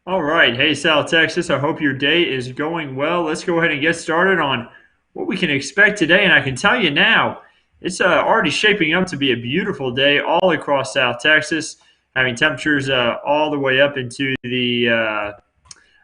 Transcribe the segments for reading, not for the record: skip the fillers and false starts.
All right. Hey, South Texas. I hope your day is going well. Let's go ahead and get started on what we can expect today. And I can tell you now, it's already shaping up to be a beautiful day all across South Texas, having temperatures all the way up into the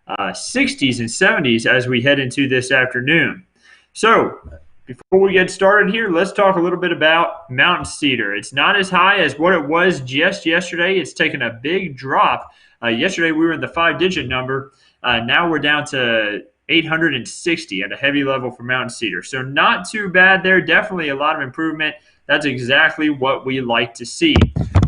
60s and 70s as we head into this afternoon. So, before we get started here, let's talk a little bit about mountain cedar. It's not as high as what it was just yesterday. It's taken a big drop. Yesterday we were in the five-digit number. Now we're down to 860 at a heavy level for mountain cedar. So not too bad there. Definitely a lot of improvement. That's exactly what we like to see.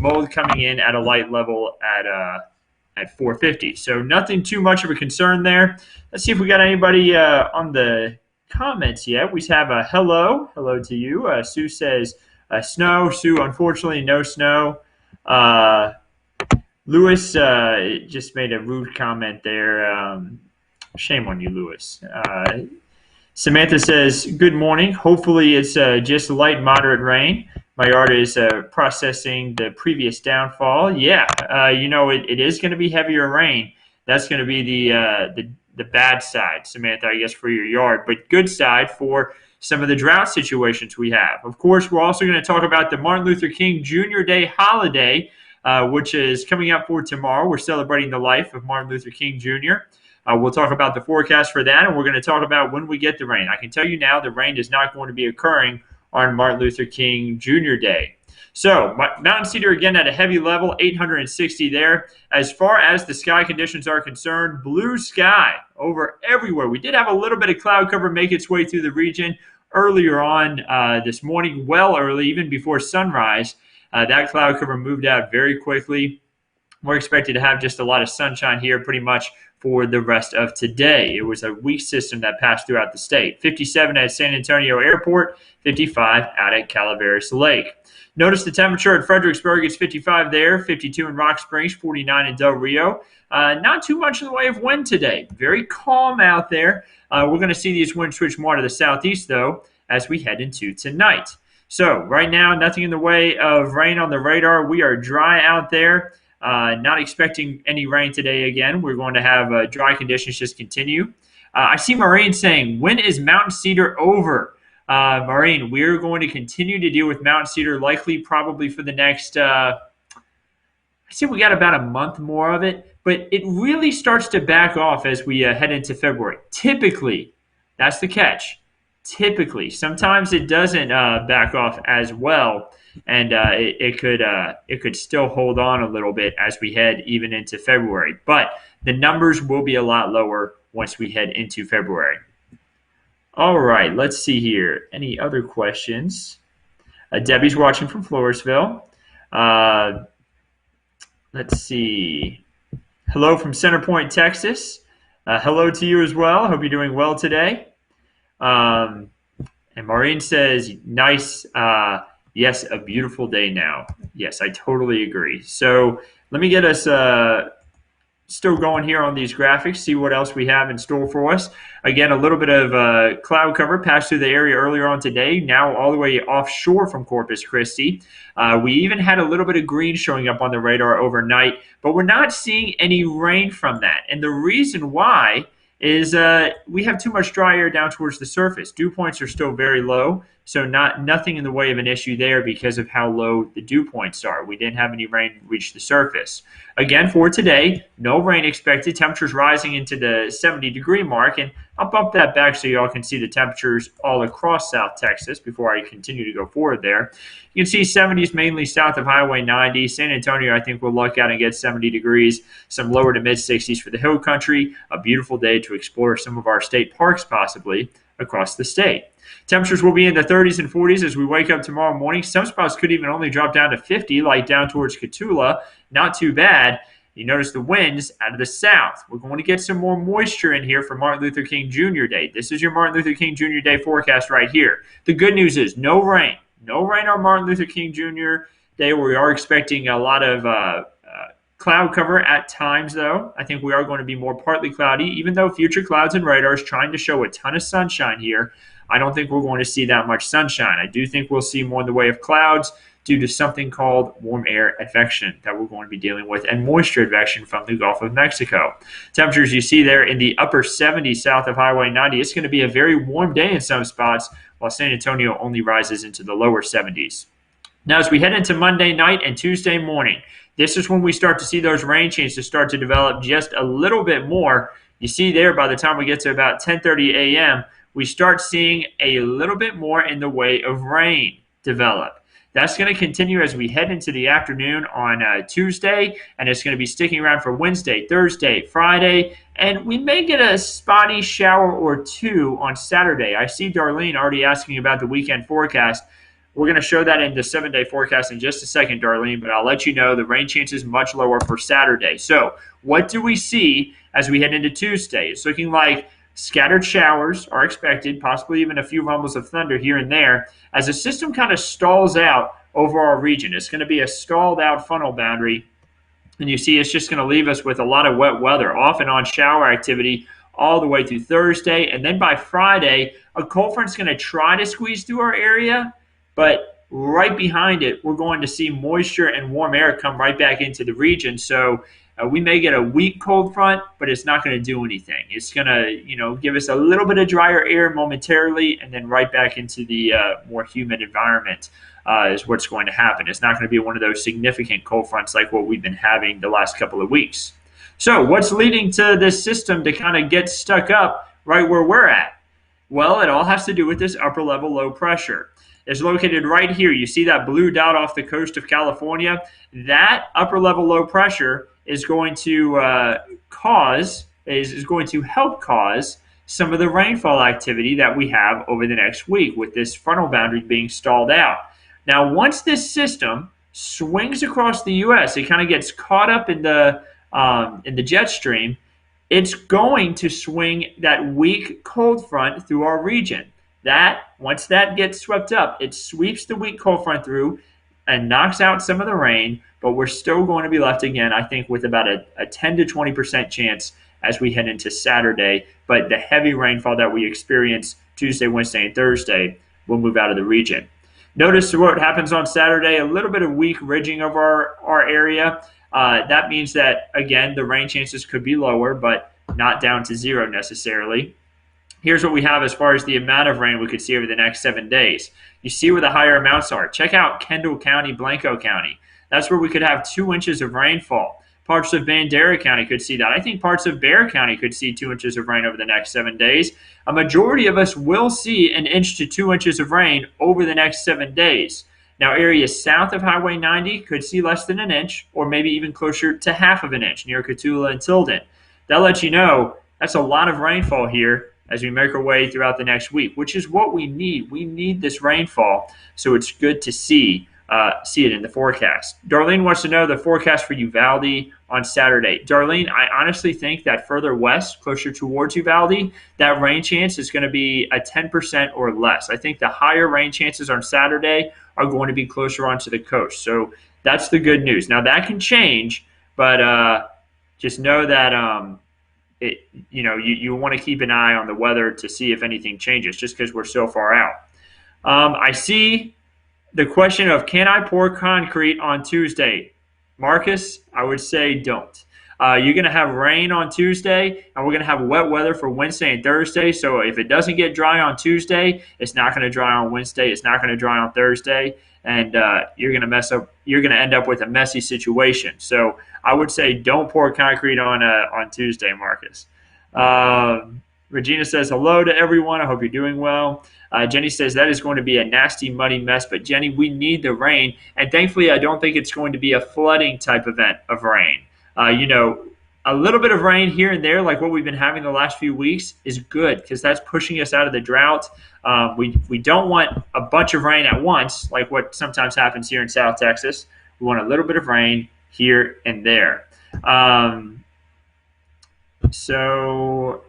Mold coming in at a light level at 450. So nothing too much of a concern there. Let's see if we got anybody on the comments yet. We have a hello to you. Sue says snow. Sue, unfortunately, no snow. Lewis just made a rude comment there. Shame on you, Lewis. Samantha says, good morning. Hopefully it's just light, moderate rain. My yard is processing the previous downfall. Yeah, it is going to be heavier rain. That's going to be the bad side, Samantha, I guess, for your yard. But good side for some of the drought situations we have. Of course, we're also going to talk about the Martin Luther King Jr. Day holiday, which is coming up for tomorrow. We're celebrating the life of Martin Luther King Jr. We'll talk about the forecast for that, and we're going to talk about when we get the rain. I can tell you now the rain is not going to be occurring on Martin Luther King Jr. Day. So, mountain cedar again at a heavy level, 860 there. As far as the sky conditions are concerned, blue sky over everywhere. We did have a little bit of cloud cover make its way through the region earlier on this morning, well early, even before sunrise. That cloud cover moved out very quickly. We're expected to have just a lot of sunshine here pretty much for the rest of today. It was a weak system that passed throughout the state. 57 at San Antonio Airport, 55 out at Calaveras Lake. Notice the temperature at Fredericksburg is 55 there, 52 in Rock Springs, 49 in Del Rio. Not too much in the way of wind today. Very calm out there. We're going to see these winds switch more to the southeast, though, as we head into tonight. So right now, nothing in the way of rain on the radar. We are dry out there. Not expecting any rain today again. We're going to have dry conditions just continue. I see Maureen saying, when is mountain cedar over? Maureen, we're going to continue to deal with mountain cedar likely probably for the next, I see we got about a month more of it, but it really starts to back off as we head into February. Typically, that's the catch. Typically, sometimes it doesn't back off as well. And it could still hold on a little bit as we head even into February. But the numbers will be a lot lower once we head into February. All right, let's see here. Any other questions? Debbie's watching from Floresville. Let's see. Hello from Center Point, Texas. Hello to you as well. Hope you're doing well today. And Maureen says, nice. Yes, a beautiful day now. Yes, I totally agree. So let me get us still going here on these graphics, see what else we have in store for us. Again, a little bit of cloud cover passed through the area earlier on today, now all the way offshore from Corpus Christi. We even had a little bit of green showing up on the radar overnight, but we're not seeing any rain from that. And the reason why is we have too much dry air down towards the surface. Dew points are still very low, so nothing in the way of an issue there because of how low the dew points are. We didn't have any rain reach the surface. Again, for today, no rain expected. Temperatures rising into the 70-degree mark, and I'll bump that back so y'all can see the temperatures all across South Texas before I continue to go forward there. You can see 70s mainly south of Highway 90. San Antonio, I think, will luck out and get 70 degrees. Some lower to mid-60s for the hill country. A beautiful day to explore some of our state parks possibly across the state. Temperatures will be in the 30s and 40s as we wake up tomorrow morning. Some spots could even only drop down to 50, like down towards Cotulla. Not too bad. You notice the winds out of the south. We're going to get some more moisture in here for Martin Luther King Jr. Day. This is your Martin Luther King Jr. Day forecast right here. The good news is no rain. No rain on Martin Luther King Jr. Day. We are expecting a lot of cloud cover at times, though. I think we are going to be more partly cloudy, even though future clouds and radar is trying to show a ton of sunshine here. I don't think we're going to see that much sunshine. I do think we'll see more in the way of clouds due to something called warm air advection that we're going to be dealing with, and moisture advection from the Gulf of Mexico. Temperatures you see there in the upper 70s south of Highway 90. It's going to be a very warm day in some spots, while San Antonio only rises into the lower 70s. Now, as we head into Monday night and Tuesday morning, this is when we start to see those rain chances start to develop just a little bit more. You see there, by the time we get to about 10:30 a.m., we start seeing a little bit more in the way of rain develop. That's going to continue as we head into the afternoon on Tuesday, and it's going to be sticking around for Wednesday, Thursday, Friday, and we may get a spotty shower or two on Saturday. I see Darlene already asking about the weekend forecast. We're going to show that in the 7-day forecast in just a second, Darlene, but I'll let you know the rain chance is much lower for Saturday. So what do we see as we head into Tuesday? It's looking like scattered showers are expected, possibly even a few rumbles of thunder here and there, as the system kind of stalls out over our region. It's going to be a stalled out funnel boundary, and you see it's just going to leave us with a lot of wet weather, off and on shower activity all the way through Thursday. And then by Friday, a cold front's going to try to squeeze through our area, but right behind it, we're going to see moisture and warm air come right back into the region. So we may get a weak cold front, but it's not going to do anything. It's going to, give us a little bit of drier air momentarily, and then right back into the more humid environment is what's going to happen. It's not going to be one of those significant cold fronts like what we've been having the last couple of weeks. So what's leading to this system to kind of get stuck up right where we're at? Well, it all has to do with this upper level low pressure. It's located right here. You see that blue dot off the coast of California? That upper level low pressure is going to is going to help cause some of the rainfall activity that we have over the next week, with this frontal boundary being stalled out. Now, once this system swings across the U.S., it kind of gets caught up in the jet stream. It's going to swing that weak cold front through our region. Once that gets swept up, it sweeps the weak cold front through and knocks out some of the rain, but we're still going to be left again, I think, with about a 10 to 20% chance as we head into Saturday. But the heavy rainfall that we experience Tuesday, Wednesday, and Thursday will move out of the region. Notice what happens on Saturday, a little bit of weak ridging of our area. That means that, again, the rain chances could be lower, but not down to zero necessarily. Here's what we have as far as the amount of rain we could see over the next 7 days. You see where the higher amounts are. Check out Kendall County, Blanco County. That's where we could have 2 inches of rainfall. Parts of Bandera County could see that. I think parts of Bexar County could see 2 inches of rain over the next 7 days. A majority of us will see 1 inch to 2 inches of rain over the next 7 days. Now, areas south of Highway 90 could see less than 1 inch, or maybe even closer to half of 1 inch near Cotulla and Tilden. That lets you know that's a lot of rainfall here as we make our way throughout the next week, which is what we need. We need this rainfall, so it's good to see it in the forecast. Darlene wants to know the forecast for Uvalde on Saturday. Darlene, I honestly think that further west, closer towards Uvalde, that rain chance is going to be a 10% or less. I think the higher rain chances on Saturday are going to be closer onto the coast. So that's the good news. Now, that can change, but just know that you want to keep an eye on the weather to see if anything changes, just because we're so far out. I see the question of, can I pour concrete on Tuesday? Marcus, I would say don't. You're going to have rain on Tuesday, and we're going to have wet weather for Wednesday and Thursday. So if it doesn't get dry on Tuesday, it's not going to dry on Wednesday. It's not going to dry on Thursday, and you're going to mess up. You're going to end up with a messy situation. So I would say don't pour concrete on Tuesday, Marcus. Regina says hello to everyone. I hope you're doing well. Jenny says that is going to be a nasty, muddy mess. But Jenny, we need the rain, and thankfully, I don't think it's going to be a flooding type event of rain. A little bit of rain here and there, like what we've been having the last few weeks, is good because that's pushing us out of the drought. We don't want a bunch of rain at once, like what sometimes happens here in South Texas. We want a little bit of rain here and there. So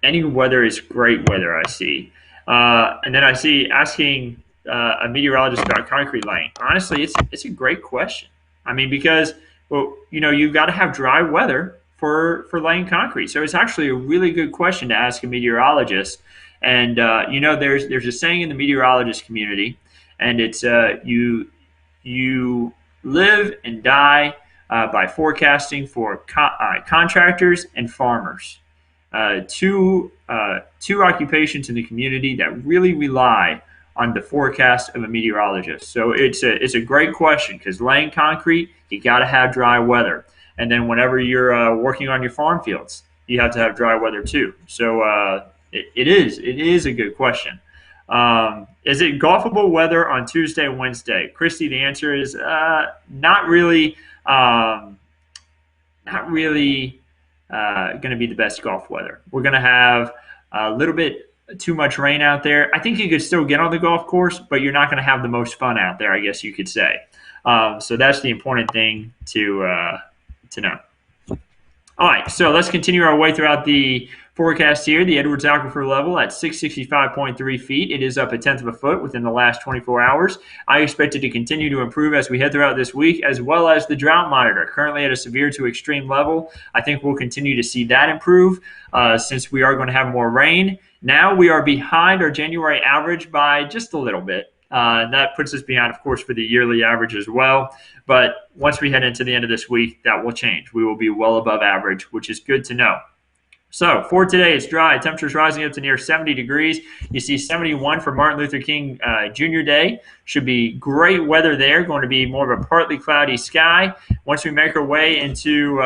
any weather is great weather, I see. And then I see asking a meteorologist about concrete laying. Honestly, it's a great question. I mean, because you've got to have dry weather for laying concrete. So it's actually a really good question to ask a meteorologist. And there's a saying in the meteorologist community, and it's you live and die by forecasting for contractors and farmers, two occupations in the community that really rely on the forecast of a meteorologist. So it's a great question, because laying concrete, you got to have dry weather, and then whenever you're working on your farm fields, you have to have dry weather too. So it is a good question. Is it golfable weather on Tuesday and Wednesday? Christy, the answer is not really. Not really going to be the best golf weather. We're going to have a little bit too much rain out there. I think you could still get on the golf course, but you're not going to have the most fun out there, I guess you could say. So that's the important thing to know. All right, so let's continue our way throughout the forecast here. The Edwards Aquifer level at 665.3 feet. It is up 1/10 of a foot within the last 24 hours. I expect it to continue to improve as we head throughout this week, as well as the drought monitor, currently at a severe to extreme level. I think we'll continue to see that improve since we are going to have more rain. Now we are behind our January average by just a little bit. That puts us behind, of course, for the yearly average as well. But once we head into the end of this week, that will change. We will be well above average, which is good to know. So for today, it's dry. Temperatures rising up to near 70 degrees. You see 71 for Martin Luther King Jr. Day. Should be great weather there. Going to be more of a partly cloudy sky. Once we make our way into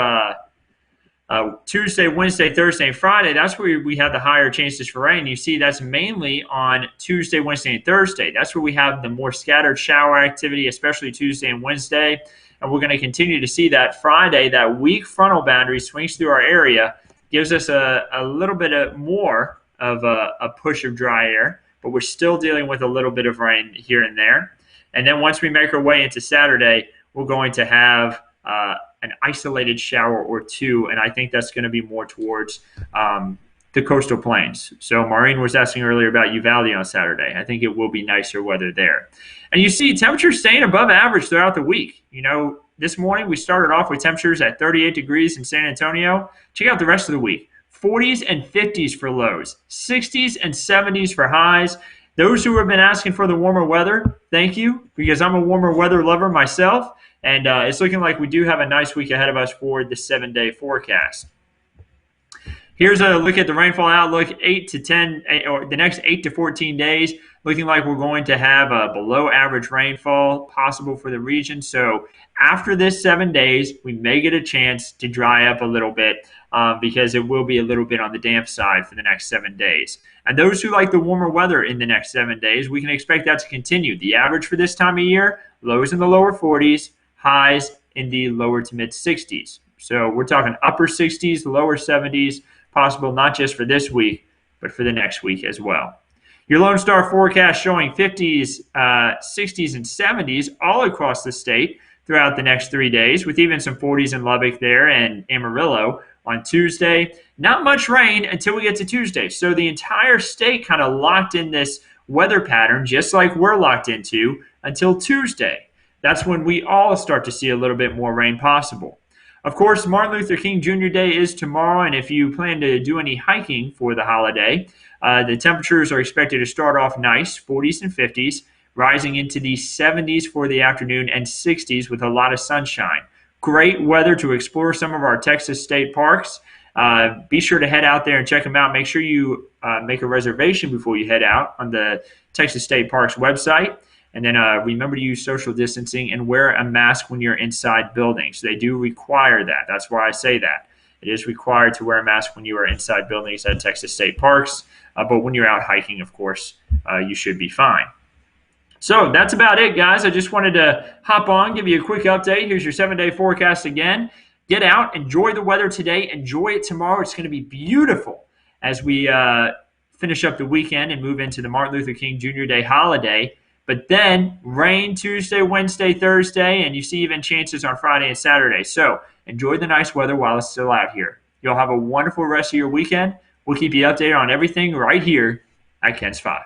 Tuesday, Wednesday, Thursday, and Friday, that's where we have the higher chances for rain. You see that's mainly on Tuesday, Wednesday, and Thursday. That's where we have the more scattered shower activity, especially Tuesday and Wednesday. And we're going to continue to see that Friday. That weak frontal boundary swings through our area, gives us a little bit more of a push of dry air, but we're still dealing with a little bit of rain here and there. And then once we make our way into Saturday, we're going to have an isolated shower or two, and I think that's going to be more towards the coastal plains. So Maureen was asking earlier about Uvalde on Saturday. I think it will be nicer weather there. And you see temperatures staying above average throughout the week. This morning we started off with temperatures at 38 degrees in San Antonio. Check out the rest of the week. 40s and 50s for lows, 60s and 70s for highs. Those who have been asking for the warmer weather, thank you, because I'm a warmer weather lover myself. And it's looking like we do have a nice week ahead of us for the 7-day forecast. Here's a look at the rainfall outlook, 8 to 10, or the next 8 to 14 days. Looking like we're going to have a below average rainfall possible for the region. So after this 7 days, we may get a chance to dry up a little bit because it will be a little bit on the damp side for the next 7 days. And those who like the warmer weather in the next 7 days, we can expect that to continue. The average for this time of year, lows in the lower 40s, highs in the lower to mid 60s. So we're talking upper 60s, lower 70s, possible not just for this week, but for the next week as well. Your Lone Star forecast showing 50s, 60s, and 70s all across the state throughout the next 3 days, with even some 40s in Lubbock there and Amarillo on Tuesday. Not much rain until we get to Tuesday. So the entire state kind of locked in this weather pattern, just like we're locked into, until Tuesday. That's when we all start to see a little bit more rain possible. Of course, Martin Luther King Jr. Day is tomorrow, and if you plan to do any hiking for the holiday, the temperatures are expected to start off nice, 40s and 50s, rising into the 70s for the afternoon and 60s with a lot of sunshine. Great weather to explore some of our Texas state parks. Be sure to head out there and check them out. Make sure you make a reservation before you head out on the Texas State Parks website. And then remember to use social distancing and wear a mask when you're inside buildings. They do require that. That's why I say that. It is required to wear a mask when you are inside buildings at Texas State Parks. But when you're out hiking, of course, you should be fine. So that's about it, guys. I just wanted to hop on, give you a quick update. Here's your 7-day forecast again. Get out, enjoy the weather today, enjoy it tomorrow. It's going to be beautiful as we finish up the weekend and move into the Martin Luther King Jr. Day holiday. But then rain Tuesday, Wednesday, Thursday, and you see even chances on Friday and Saturday. So enjoy the nice weather while it's still out here. You'll have a wonderful rest of your weekend. We'll keep you updated on everything right here at Ken's 5.